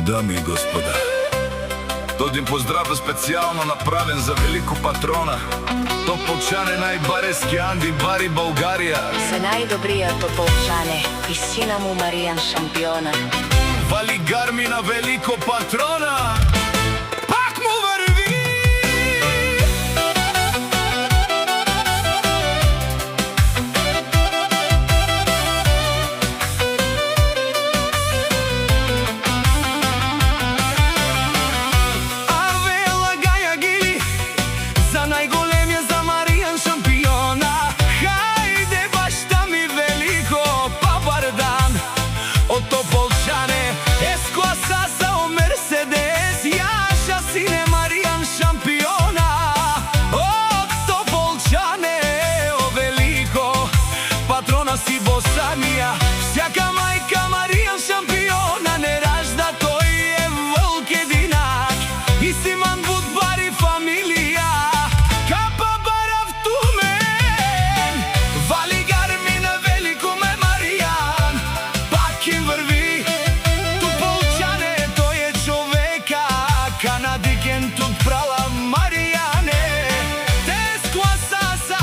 Дами и господа, този поздрав е специално направен за велико патрона Тополчане, най-барески Анди Бари, България. За най-добрия Тополчане и сина му Маријан шампиона. Вали гарми на велико патрона. Пак му върви. Аве лагаја гили за най-големия, за Маријан шампиона. Хајде башта ми велико папардан од Тополчане. Ескласа за Мерседес, јаша сине Маријан шампиона. Од Тополчане, о велико патрона си Босанија. Всяка мајка Маријан шампиона не ражда, тој е вълк единак. И Симан Будбари фамилија, капа барав тумен. Вали гарми на велико ме Маријан, пак им върви. Тополчане, тој е човека, канадикен тут прала Маријане. Тез класаса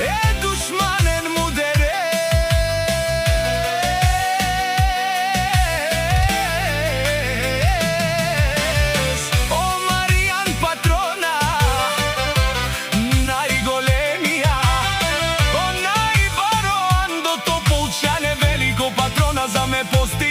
е душманен мудерес. О Маријан патрона, најголемија. О најбаро Андо Тополчане, велико патрона за ме пости.